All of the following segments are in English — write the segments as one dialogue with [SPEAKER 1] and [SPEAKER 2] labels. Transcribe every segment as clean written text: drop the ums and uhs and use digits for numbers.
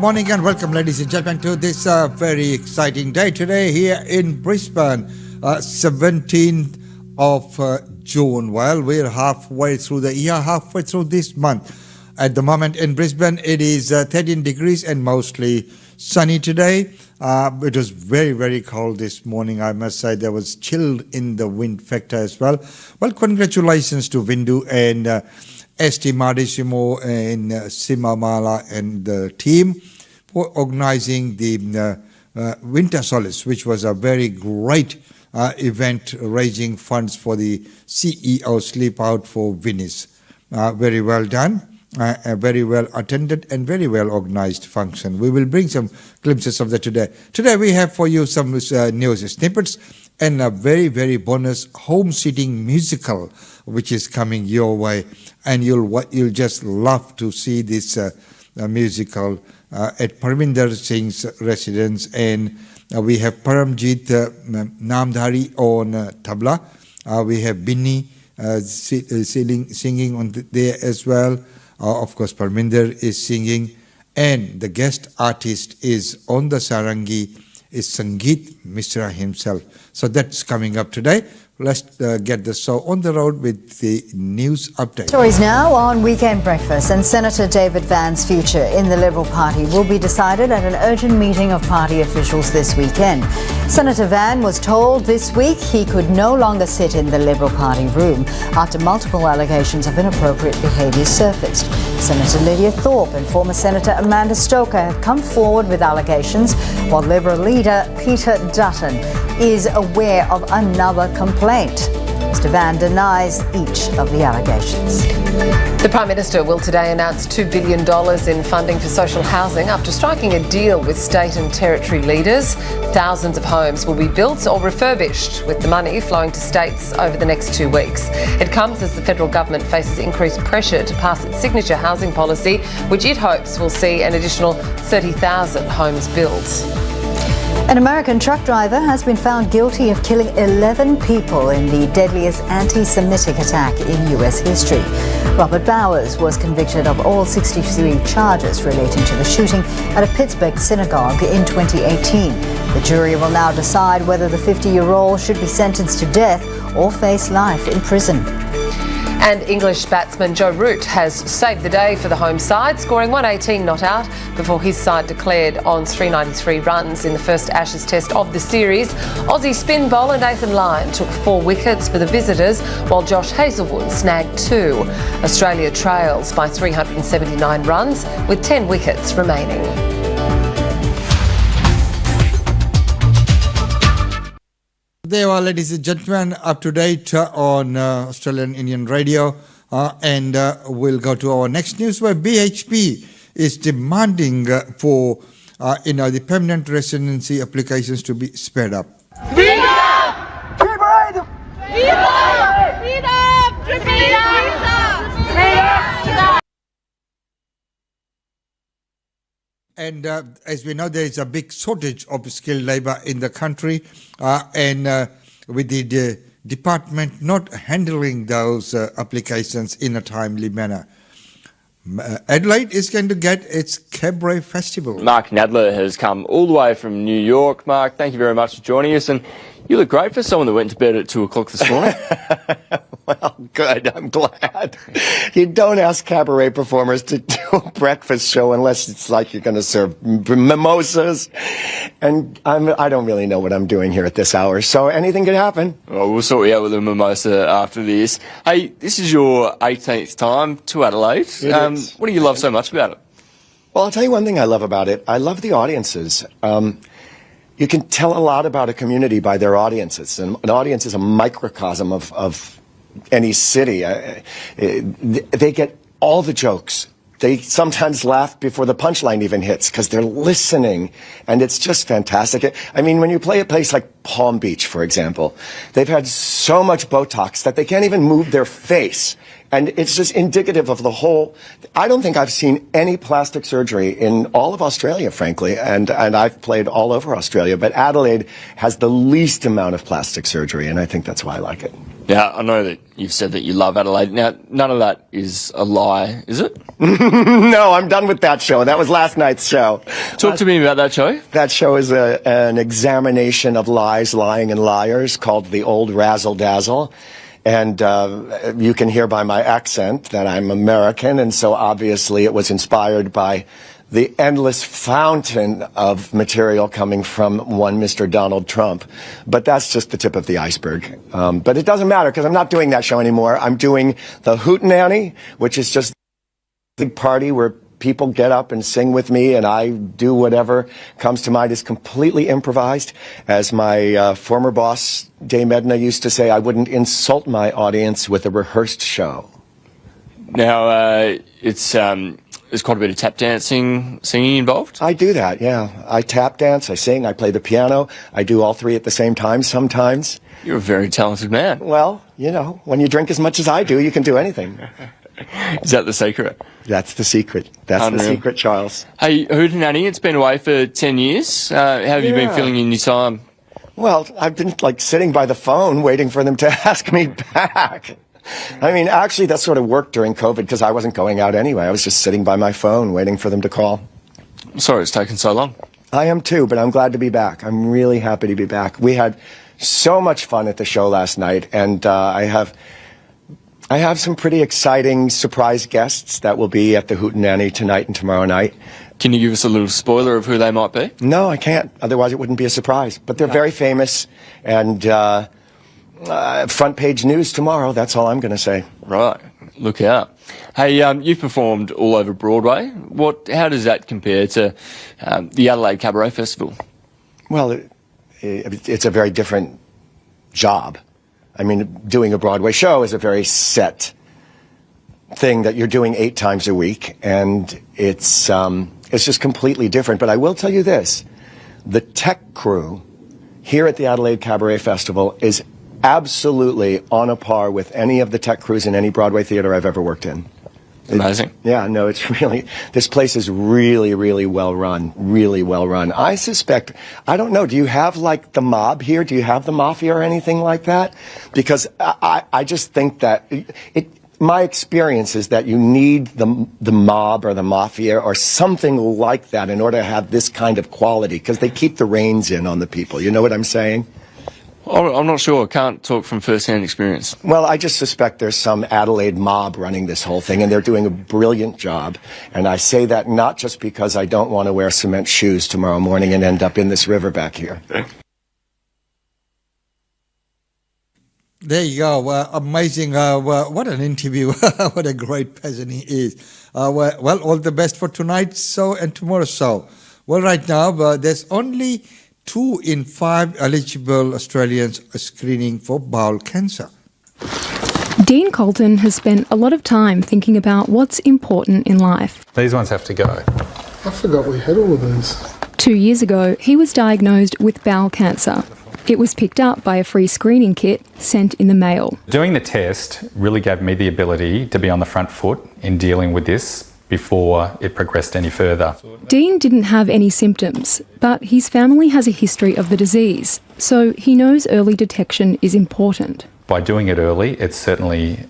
[SPEAKER 1] morning and welcome, ladies and gentlemen, to this very exciting day today here in Brisbane, 17th of June. Well, we're halfway through the year, halfway through this month. At the moment in Brisbane, it is 13 degrees and mostly sunny today. It was very, very cold this morning, I must say. There was chill in the wind factor as well. Well, congratulations to Vindu and Esti Madisimo and Simamala and the team for organizing the Winter Solace, which was a very great event raising funds for the CEO Sleep Out for Venice. Very well done. A very well attended and very well organized function. We will bring some glimpses of that today. Today we have for you some news snippets and a very, very bonus home sitting musical which is coming your way, and you'll just love to see this musical at Parminder Singh's residence. And we have Paramjit Namdhari on tabla. We have Binni singing on there as well. Of course, Parminder is singing, and the guest artist is on the sarangi is Sangeet Mishra himself. So that's coming up today. Let's get the show on the road with the news update.
[SPEAKER 2] Stories now on Weekend Breakfast, and Senator David Van's future in the Liberal Party will be decided at an urgent meeting of party officials this weekend. Senator Van was told this week he could no longer sit in the Liberal Party room after multiple allegations of inappropriate behaviour surfaced. Senator Lydia Thorpe and former Senator Amanda Stoker have come forward with allegations, while Liberal leader Peter Dutton is aware of another complaint. Mr Van denies each of the allegations.
[SPEAKER 3] The Prime Minister will today announce $2 billion in funding for social housing after striking a deal with state and territory leaders. Thousands of homes will be built or refurbished, with the money flowing to states over the next 2 weeks. It comes as the federal government faces increased pressure to pass its signature housing policy, which it hopes will see an additional 30,000 homes built.
[SPEAKER 2] An American truck driver has been found guilty of killing 11 people in the deadliest anti-Semitic attack in US history. Robert Bowers was convicted of all 63 charges relating to the shooting at a Pittsburgh synagogue in 2018. The jury will now decide whether the 50-year-old should be sentenced to death or face life in prison.
[SPEAKER 3] And English batsman Joe Root has saved the day for the home side, scoring 118 not out before his side declared on 393 runs in the first Ashes test of the series. Aussie spin bowler Nathan Lyon took 4 wickets for the visitors, while Josh Hazlewood snagged 2. Australia trails by 379 runs with 10 wickets remaining.
[SPEAKER 1] There are, ladies and gentlemen, up to date on Australian Indian Radio, and we'll go to our next news where BHP is demanding for the permanent residency applications to be sped up. And as we know, there is a big shortage of skilled labour in the country, and with the department not handling those applications in a timely manner. Adelaide is going to get its Cabaret Festival.
[SPEAKER 4] Mark Nadler has come all the way from New York. Mark, thank you very much for joining us. And you look great for someone that went to bed at 2 o'clock this morning.
[SPEAKER 5] Well, good. I'm glad. You don't ask cabaret performers to do a breakfast show unless it's like you're going to serve mimosas. And I don't really know what I'm doing here at this hour, so anything could happen.
[SPEAKER 4] Well, we'll sort you out with a mimosa after this. Hey, this is your 18th time to Adelaide. What do you love so much about it?
[SPEAKER 5] Well, I'll tell you one thing I love about it. I love the audiences. You can tell a lot about a community by their audiences. And an audience is a microcosm of any city. They get all the jokes. They sometimes laugh before the punchline even hits because they're listening, and it's just fantastic. I mean, when you play a place like Palm Beach, for example, they've had so much Botox that they can't even move their face. And it's just indicative of the whole. I don't think I've seen any plastic surgery in all of Australia, frankly, and I've played all over Australia, but Adelaide has the least amount of plastic surgery, and I think that's why I like it.
[SPEAKER 4] Now, I know that you've said that you love Adelaide. Now, none of that is a lie, is it?
[SPEAKER 5] No, I'm done with that show. That was last night's show.
[SPEAKER 4] Talk to me about that show.
[SPEAKER 5] That show is an examination of lies, lying, and liars called The Old Razzle Dazzle. And you can hear by my accent that I'm American, and so obviously it was inspired by the endless fountain of material coming from one Mr. Donald Trump. But that's just the tip of the iceberg. But it doesn't matter because I'm not doing that show anymore. I'm doing the Hootenanny, which is just a big party where people get up and sing with me, and I do whatever comes to mind. It's completely improvised. As my former boss, Dame Edna, used to say, I wouldn't insult my audience with a rehearsed show.
[SPEAKER 4] Now, there's quite a bit of tap dancing, singing involved.
[SPEAKER 5] I do that, yeah. I tap dance, I sing, I play the piano. I do all three at the same time sometimes.
[SPEAKER 4] You're a very talented man.
[SPEAKER 5] Well, you know, when you drink as much as I do, you can do anything.
[SPEAKER 4] Is that the secret?
[SPEAKER 5] That's the secret. That's
[SPEAKER 4] Unreal.
[SPEAKER 5] the secret, Charles.
[SPEAKER 4] Hey, Hootenanny, it's been away for 10 years. How have you been feeling in your time?
[SPEAKER 5] Well, I've been like sitting by the phone waiting for them to ask me back. I mean, actually, that sort of worked during COVID because I wasn't going out anyway. I was just sitting by my phone waiting for them to call.
[SPEAKER 4] I'm sorry it's taken so long.
[SPEAKER 5] I am too, but I'm glad to be back. I'm really happy to be back. We had so much fun at the show last night, and I have some pretty exciting surprise guests that will be at the Hootenanny tonight and tomorrow night.
[SPEAKER 4] Can you give us a little spoiler of who they might be?
[SPEAKER 5] No, I can't. Otherwise, it wouldn't be a surprise. But they're very famous, and front page news tomorrow. That's all I'm going to say.
[SPEAKER 4] Right. Look out. Hey, you've performed all over Broadway. How does that compare to the Adelaide Cabaret Festival?
[SPEAKER 5] Well, it's a very different job. I mean, doing a Broadway show is a very set thing that you're doing 8 times a week, and it's just completely different. But I will tell you this, the tech crew here at the Adelaide Cabaret Festival is absolutely on a par with any of the tech crews in any Broadway theater I've ever worked in.
[SPEAKER 4] Amazing.
[SPEAKER 5] Yeah, no, it's really, this place is really, really well run, really well run. I suspect, I don't know, do you have like the mob here? Do you have the mafia or anything like that? Because I just think that my experience is that you need the mob or the mafia or something like that in order to have this kind of quality, because they keep the reins in on the people. You know what I'm saying?
[SPEAKER 4] I'm not sure. I can't talk from first-hand experience.
[SPEAKER 5] Well, I just suspect there's some Adelaide mob running this whole thing, and they're doing a brilliant job. And I say that not just because I don't want to wear cement shoes tomorrow morning and end up in this river back here.
[SPEAKER 1] There you go. Amazing. What an interview. What a great person he is. Well, all the best for tonight's show and tomorrow's show. Well, right now, there's only 2 in 5 eligible Australians screening for bowel cancer.
[SPEAKER 6] Dean Colton has spent a lot of time thinking about what's important in life.
[SPEAKER 7] These ones have to go.
[SPEAKER 8] I forgot we had all of these.
[SPEAKER 6] 2 years ago, he was diagnosed with bowel cancer. It was picked up by a free screening kit sent in the mail.
[SPEAKER 7] Doing the test really gave me the ability to be on the front foot in dealing with this before it progressed any further.
[SPEAKER 6] Dean didn't have any symptoms, but his family has a history of the disease, so he knows early detection is important.
[SPEAKER 7] By doing it early, it certainly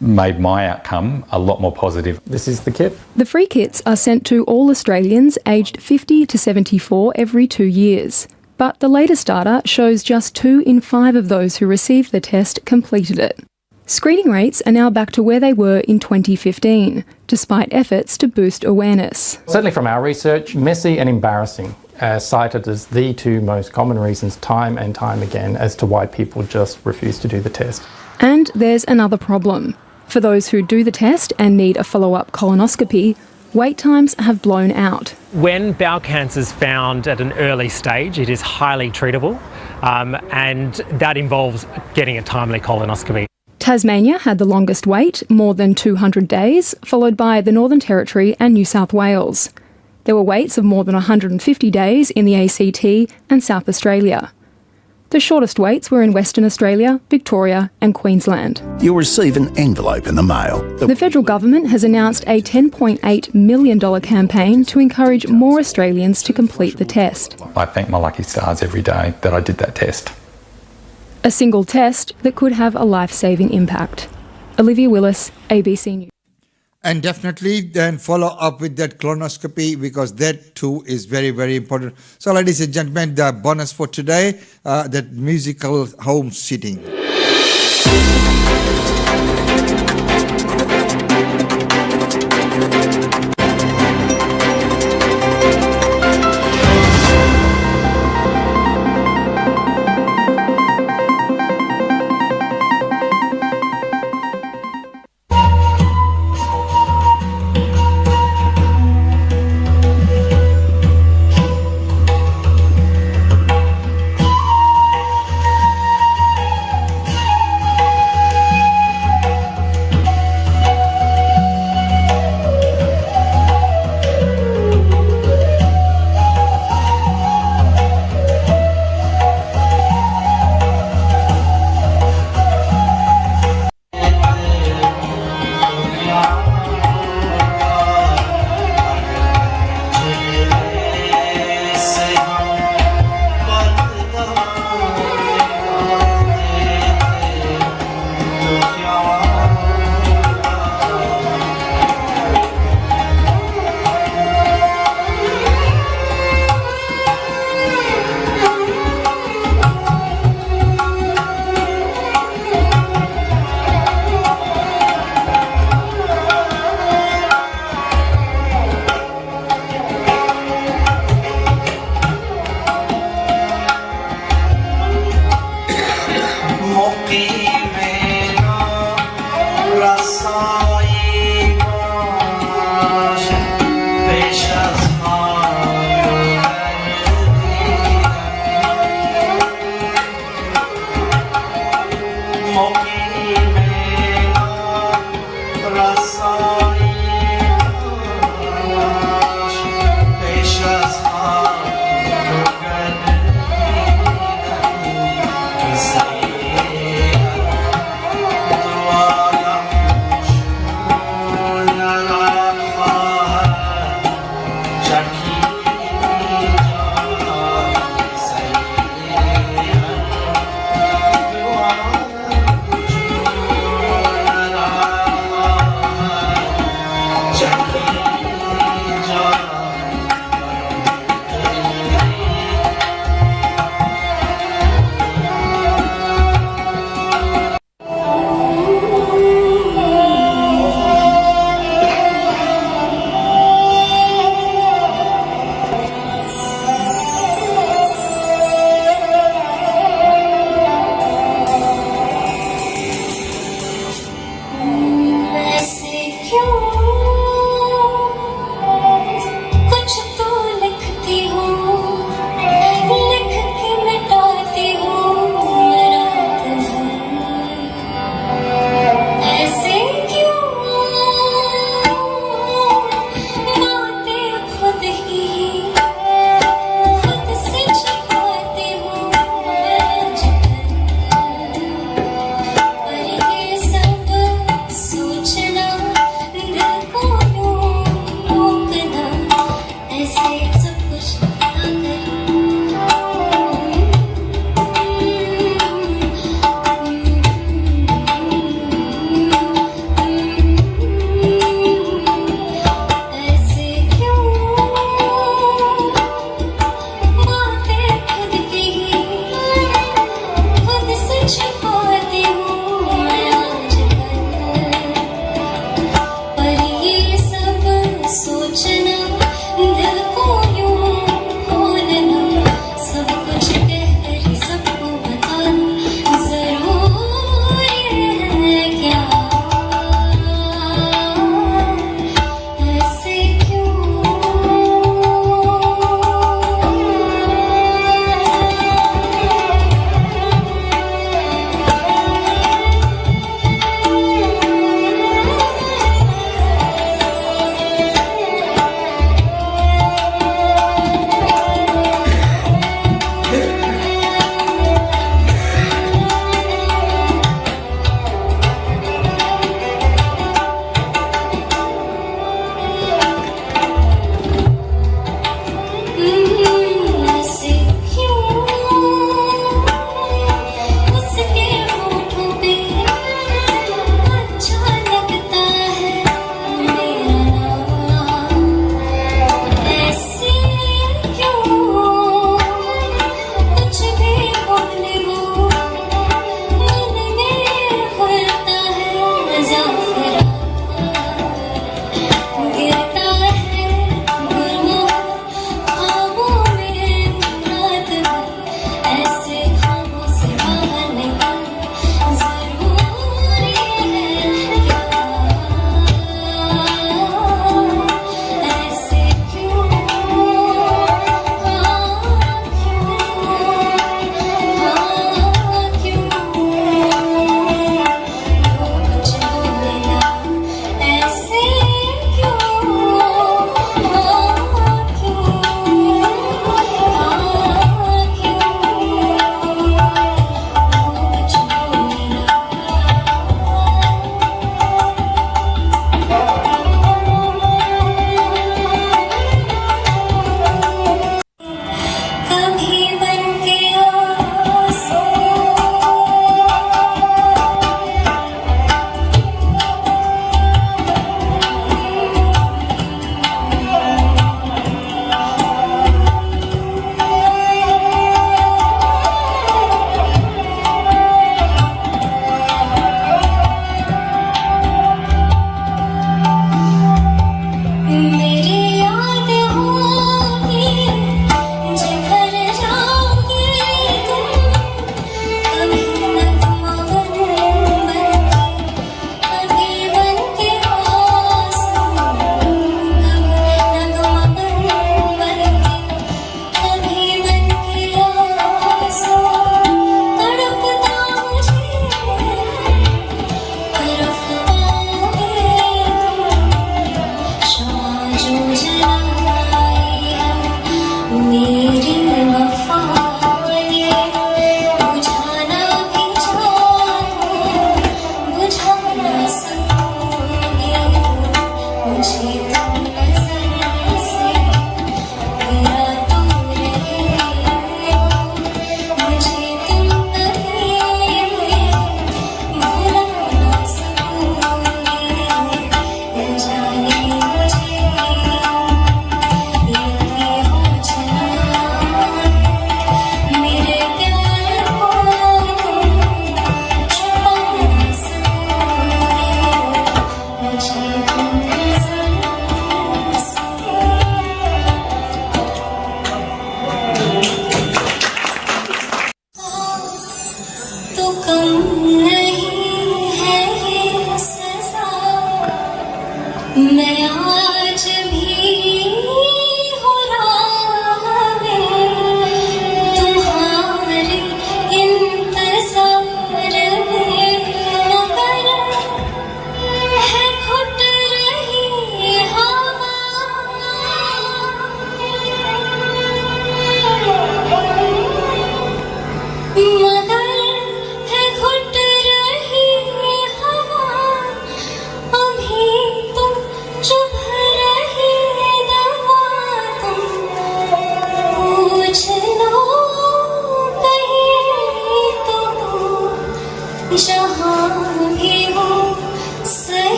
[SPEAKER 7] made my outcome a lot more positive.
[SPEAKER 8] This is the kit.
[SPEAKER 6] The free kits are sent to all Australians aged 50 to 74 every 2 years. But the latest data shows just 2 in 5 of those who received the test completed it. Screening rates are now back to where they were in 2015, despite efforts to boost awareness.
[SPEAKER 8] Certainly from our research, messy and embarrassing are cited as the 2 most common reasons time and time again as to why people just refuse to do the test.
[SPEAKER 6] And there's another problem. For those who do the test and need a follow-up colonoscopy, wait times have blown out.
[SPEAKER 9] When bowel cancer is found at an early stage, it is highly treatable, and that involves getting a timely colonoscopy.
[SPEAKER 6] Tasmania had the longest wait, more than 200 days, followed by the Northern Territory and New South Wales. There were waits of more than 150 days in the ACT and South Australia. The shortest waits were in Western Australia, Victoria and Queensland.
[SPEAKER 10] You'll receive an envelope in the mail.
[SPEAKER 6] The federal government has announced a $10.8 million campaign to encourage more Australians to complete the test.
[SPEAKER 7] I thank my lucky stars every day that I did that test.
[SPEAKER 6] A single test that could have a life-saving impact. Olivia Willis, ABC News.
[SPEAKER 1] And definitely then follow up with that colonoscopy, because that too is very, very important. So ladies and gentlemen, the bonus for today, that musical home sitting.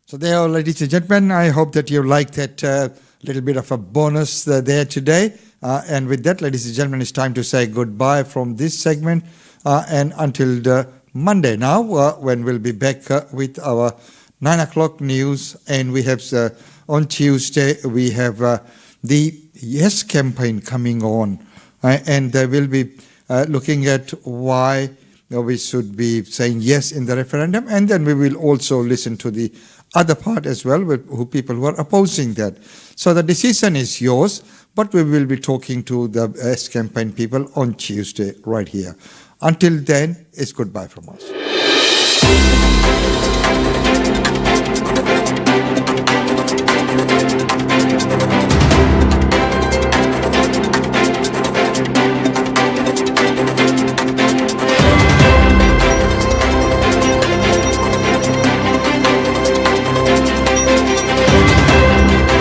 [SPEAKER 1] So there, ladies and gentlemen, I hope that you liked that little bit of a bonus there today. And with that, ladies and gentlemen, it's time to say goodbye from this segment and until the Monday now, when we'll be back with our 9 o'clock news. And we have on Tuesday, we have the Yes campaign coming on. And they will be looking at why we should be saying yes in the referendum. And then we will also listen to the other part as well, who people who are opposing that. So the decision is yours, but we will be talking to the campaign people on Tuesday right here. Until then, it's goodbye from us.